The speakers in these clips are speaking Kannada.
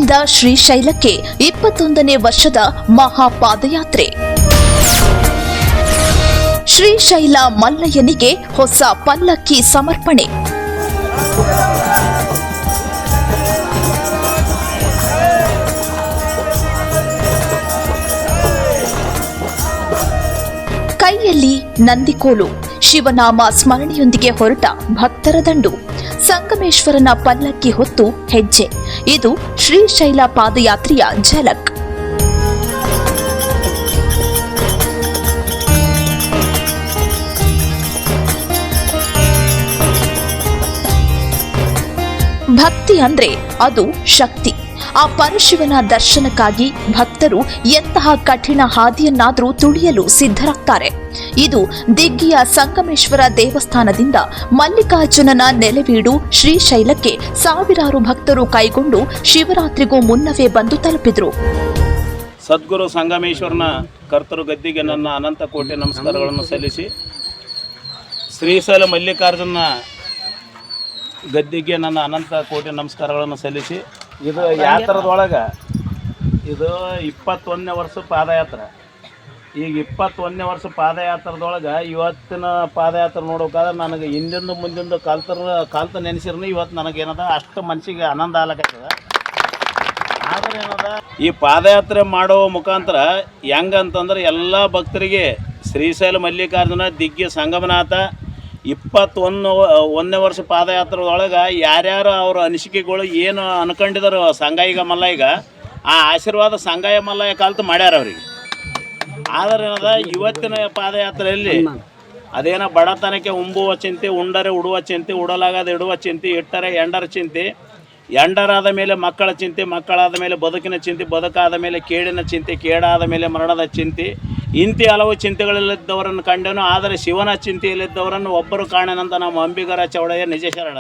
ದಿಗ್ಗಿಯಿಂದ ಶ್ರೀಶೈಲಕ್ಕೆ 21ನೇ ವರ್ಷದ ಮಹಾಪಾದಯಾತ್ರೆ. ಶ್ರೀಶೈಲ ಮಲ್ಲಯ್ಯನಿಗೆ ಹೊಸ ಪಲ್ಲಕ್ಕಿ ಸಮರ್ಪಣೆ. ಕೈಯಲ್ಲಿ ನಂದಿಕೋಲು, ಶಿವನಾಮ ಸ್ಮರಣೆಯೊಂದಿಗೆ ಹೊರಟ ಭಕ್ತರ ದಂಡು. ಸಂಗಮೇಶ್ವರನ ಪಲ್ಲಕ್ಕಿ ಹೊತ್ತು ಹೆಜ್ಜೆ. ಇದು ಶ್ರೀಶೈಲ ಪಾದಯಾತ್ರೆಯ ಝಲಕ್. ಭಕ್ತಿ ಅಂದ್ರೆ ಅದು ಶಕ್ತಿ. ಆ ಪರಶಿವನ ದರ್ಶನಕ್ಕಾಗಿ ಭಕ್ತರು ಎಂತಹ ಕಠಿಣ ಹಾದಿಯನ್ನಾದರೂ ತುಳಿಯಲು ಸಿದ್ಧರಾಗ್ತಾರೆ. ಇದು ದಿಗ್ಗಿಯ ಸಂಗಮೇಶ್ವರ ದೇವಸ್ಥಾನದಿಂದ ಮಲ್ಲಿಕಾರ್ಜುನನ ನೆಲೆವೀಡು ಶ್ರೀಶೈಲಕ್ಕೆ ಸಾವಿರಾರು ಭಕ್ತರು ಕೈಗೊಂಡು ಶಿವರಾತ್ರಿಗೂ ಮುನ್ನವೇ ಬಂದು ತಲುಪಿದ್ರು. ಸದ್ಗುರು ಸಂಗಮೇಶ್ವರನ ಕರ್ತರು ಗದ್ದಿಗೆ ನನ್ನ ಅನಂತ ಕೋಟಿ ನಮಸ್ಕಾರಗಳನ್ನು ಸಲ್ಲಿಸಿ, ಶ್ರೀಶೈಲ ಮಲ್ಲಿಕಾರ್ಜುನ ಗದ್ದಿಗೆ ನನ್ನ ಅನಂತ ಕೋಟಿ ನಮಸ್ಕಾರಗಳನ್ನು ಸಲ್ಲಿಸಿ, ಇದು ಯಾತ್ರೆದೊಳಗೆ ಇದು 21ನೇ ವರ್ಷ ಪಾದಯಾತ್ರೆ. ಈಗ 21ನೇ ವರ್ಷ ಪಾದಯಾತ್ರದೊಳಗೆ ಇವತ್ತಿನ ಪಾದಯಾತ್ರೆ ನೋಡೋಕಾದ್ರೆ ನನಗೆ ಹಿಂದಿಂದ ಮುಂದಿಂದ ಕಾಲ್ತ ನೆನೆಸಿರ್ನು ಇವತ್ತು ನನಗೇನದ ಅಷ್ಟು ಮನಸ್ಸಿಗೆ ಆನಂದ ಆಗ್ಲಕತ್ತದ. ಆದರೆ ಏನದ ಈ ಪಾದಯಾತ್ರೆ ಮಾಡೋ ಮುಖಾಂತರ ಹೆಂಗಂತಂದ್ರೆ ಎಲ್ಲ ಭಕ್ತರಿಗೆ ಶ್ರೀಶೈಲ ಮಲ್ಲಿಕಾರ್ಜುನ ದಿಗ್ಗಿ ಸಂಗಮನಾಥ 21ನೇ ವರ್ಷ ಪಾದಯಾತ್ರೆದೊಳಗೆ ಯಾರ್ಯಾರು ಅವ್ರ ಅನಿಸಿಕೆಗಳು ಏನು ಅನ್ಕೊಂಡಿದ್ರು ಸಂಗಾಯಿಗ ಮಲ್ಲಯ್ಯಗ ಆ ಆಶೀರ್ವಾದ ಸಂಗಾಯ ಮಲ್ಲಯ್ಯ ಕಾಲ್ತು ಮಾಡ್ಯಾರ ಅವ್ರಿಗೆ. ಆದರೆ ಏನದ ಇವತ್ತಿನ ಪಾದಯಾತ್ರೆಯಲ್ಲಿ ಅದೇನ ಬಡತನಕ್ಕೆ ಉಂಬುವ ಚಿಂತೆ, ಉಂಡರೆ ಉಡುವ ಚಿಂತೆ, ಉಡಲಾಗದ ಇಡುವ ಚಿಂತೆ, ಇಟ್ಟರೆ ಎಂಡರ ಚಿಂತೆ, ಎಂಡರಾದ ಮೇಲೆ ಮಕ್ಕಳ ಚಿಂತೆ, ಮಕ್ಕಳಾದ ಮೇಲೆ ಬದುಕಿನ ಚಿಂತೆ, ಬದುಕಾದ ಮೇಲೆ ಕೇಡಿನ ಚಿಂತೆ, ಕೇಡಾದ ಮೇಲೆ ಮರಣದ ಚಿಂತೆ, ಇಂತಿ ಹಲವು ಚಿಂತೆಗಳಲ್ಲಿದ್ದವರನ್ನು ಕಂಡನು. ಆದರೆ ಶಿವನ ಚಿಂತೆಯಲ್ಲಿದ್ದವರನ್ನು ಒಬ್ಬರು ಕಾಣೆನಂತ ನಮ್ಮ ಅಂಬಿಗರ ಚೌಡಯ್ಯ ನಿಜ ಶರಣ.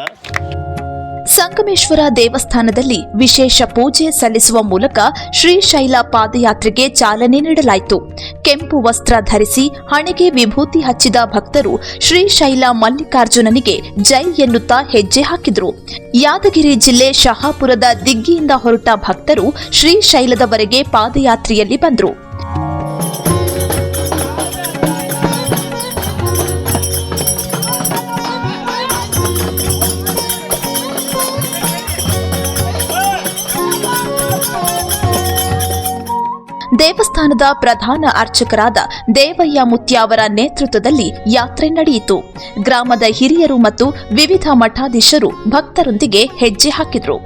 ಸಂಗಮೇಶ್ವರ ದೇವಸ್ಥಾನದಲ್ಲಿ ವಿಶೇಷ ಪೂಜೆ ಸಲ್ಲಿಸುವ ಮೂಲಕ ಶ್ರೀಶೈಲ ಪಾದಯಾತ್ರೆಗೆ ಚಾಲನೆ ನೀಡಲಾಯಿತು. ಕೆಂಪು ವಸ್ತ್ರ ಧರಿಸಿ ಹಣೆಗೆ ವಿಭೂತಿ ಹಚ್ಚಿದ ಭಕ್ತರು ಶ್ರೀಶೈಲ ಮಲ್ಲಿಕಾರ್ಜುನನಿಗೆ ಜೈ ಎನ್ನುತ್ತಾ ಹೆಜ್ಜೆ ಹಾಕಿದ್ರು. ಯಾದಗಿರಿ ಜಿಲ್ಲೆ ಶಹಾಪುರದ ದಿಗ್ಗಿಯಿಂದ ಹೊರಟ ಭಕ್ತರು ಶ್ರೀಶೈಲದವರೆಗೆ ಪಾದಯಾತ್ರೆಯಲ್ಲಿ ಬಂದರು. ದೇವಸ್ಥಾನದ ಪ್ರಧಾನ ಅರ್ಚಕರಾದ ದೇವಯ್ಯ ಮುತ್ಯ ಅವರ ನೇತೃತ್ವದಲ್ಲಿ ಯಾತ್ರೆ ನಡೆಯಿತು. ಗ್ರಾಮದ ಹಿರಿಯರು ಮತ್ತು ವಿವಿಧ ಮಠಾಧೀಶರು ಭಕ್ತರೊಂದಿಗೆ ಹೆಜ್ಜೆ ಹಾಕಿದ್ರು.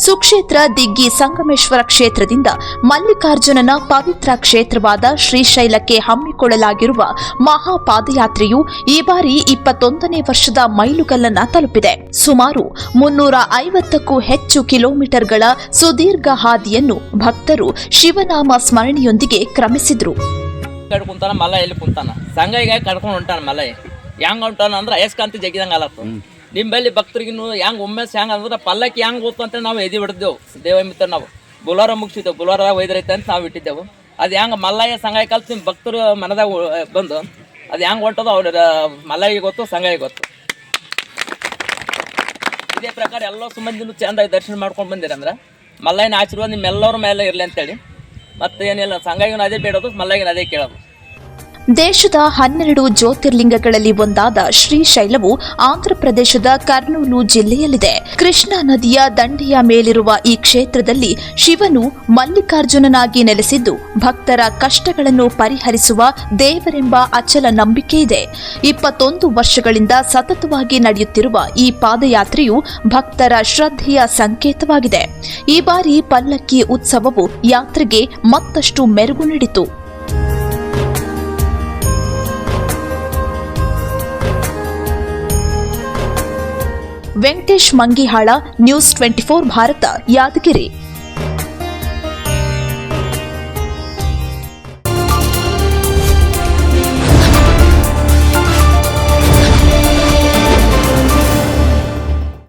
ಸುಕ್ಷೇತ್ರ ದಿಗ್ಗಿ ಸಂಗಮೇಶ್ವರ ಕ್ಷೇತ್ರದಿಂದ ಮಲ್ಲಿಕಾರ್ಜುನನ ಪವಿತ್ರ ಕ್ಷೇತ್ರವಾದ ಶ್ರೀಶೈಲಕ್ಕೆ ಹಮ್ಮಿಕೊಳ್ಳಲಾಗಿರುವ ಮಹಾಪಾದಯಾತ್ರೆಯು ಈ ಬಾರಿ 21ನೇ ವರ್ಷದ ಮೈಲುಗಲ್ಲನ್ನ ತಲುಪಿದೆ. ಸುಮಾರು 350ಕ್ಕೂ ಹೆಚ್ಚು ಕಿಲೋಮೀಟರ್ಗಳ ಸುದೀರ್ಘ ಹಾದಿಯನ್ನು ಭಕ್ತರು ಶಿವನಾಮ ಸ್ಮರಣೆಯೊಂದಿಗೆ ಕ್ರಮಿಸಿದ್ರು. ಕುಂತಾನ ಮಲ್ಲ ಎಲ್ಲಿ ಕುಂತಾನ ಸಂಗೈಗ ಕಡ್ಕೊಂಡು ಹೊಂಟಾನ ಮಲೈ ಹೆಂಗ್ ಹೊಂಟಾನ ಅಂದ್ರೆ ಅಯಸ್ಕಾಂತಿ ಜಗ್ಗಿದಂಗ ಅಲತ್ತು. ನಿಂಬಲ್ಲಿ ಭಕ್ತರಿಗಿನ್ನು ಹೆಂಗ್ ಒಮ್ಮೆಸ್ ಹೆಂಗ್ ಅಂದ್ರೆ ಪಲ್ಲಕ್ಕಿ ಹೆಂಗ್ ಹೋಗ್ತು ಅಂತ ನಾವು ಎದಿ ಬಿಡ್ದೆವು. ದೇವಮಿತ್ರ ನಾವು ಬುಲಾರ ಮುಗಿಸಿದ್ದೆವು. ಬುಲಾರ ಒಯ್ದರೈತೆ ಅಂತ ನಾವು ಇಟ್ಟಿದ್ದೆವು. ಅದು ಹೆಂಗ್ ಮಲ್ಲಯ್ಯ ಸಂಗಾಯ ಕಲ್ತು ನಿಮ್ಮ ಭಕ್ತರು ಮನದಾಗ ಬಂದು ಅದು ಹೆಂಗ್ ಹೊಂಟದೋ ಅವ್ರ ಮಲ್ಲಯ್ಯ ಗೊತ್ತು, ಸಂಗಾಯ ಗೊತ್ತು. ಇದೇ ಪ್ರಕಾರ ಎಲ್ಲ ಸುಮ್ಮಂದಿನೂ ಚಂದಾಗಿ ದರ್ಶನ ಮಾಡ್ಕೊಂಡು ಬಂದಿರಂದ್ರೆ ಮಲ್ಲಯ್ಯನ ಆಶೀರ್ವಾದ ನಿಮ್ಮೆಲ್ಲರ ಮೇಲೆ ಇರಲಿ ಅಂತೇಳಿ ಮತ್ತೆ ಏನಿಲ್ಲ, ಸಂಗಾಯಿನ ಅದೇ ಬೇಡೋದು, ಮಲ್ಲಯ್ಯನ ಅದೇ ಕೇಳೋದು. ದೇಶದ 12 ಜ್ಯೋತಿರ್ಲಿಂಗಗಳಲ್ಲಿ ಒಂದಾದ ಶ್ರೀಶೈಲವು ಆಂಧ್ರಪ್ರದೇಶದ ಕರ್ನೂಲು ಜಿಲ್ಲೆಯಲ್ಲಿದೆ. ಕೃಷ್ಣಾ ನದಿಯ ದಂಡೆಯ ಮೇಲಿರುವ ಈ ಕ್ಷೇತ್ರದಲ್ಲಿ ಶಿವನು ಮಲ್ಲಿಕಾರ್ಜುನನಾಗಿ ನೆಲೆಸಿದ್ದು ಭಕ್ತರ ಕಷ್ಟಗಳನ್ನು ಪರಿಹರಿಸುವ ದೇವರೆಂಬ ಅಚಲ ನಂಬಿಕೆ ಇದೆ. 21 ವರ್ಷಗಳಿಂದ ಸತತವಾಗಿ ನಡೆಯುತ್ತಿರುವ ಈ ಪಾದಯಾತ್ರೆಯು ಭಕ್ತರ ಶ್ರದ್ಧೆಯ ಸಂಕೇತವಾಗಿದೆ. ಈ ಬಾರಿ ಪಲ್ಲಕ್ಕಿ ಉತ್ಸವವು ಯಾತ್ರೆಗೆ ಮತ್ತಷ್ಟು ಮೆರುಗು ನೀಡಿತು. ವೆಂಕಟೇಶ್ ಮಂಗಿಹಾಳ, ನ್ಯೂಸ್ 24 ಭಾರತ, ಯಾದಗಿರಿ.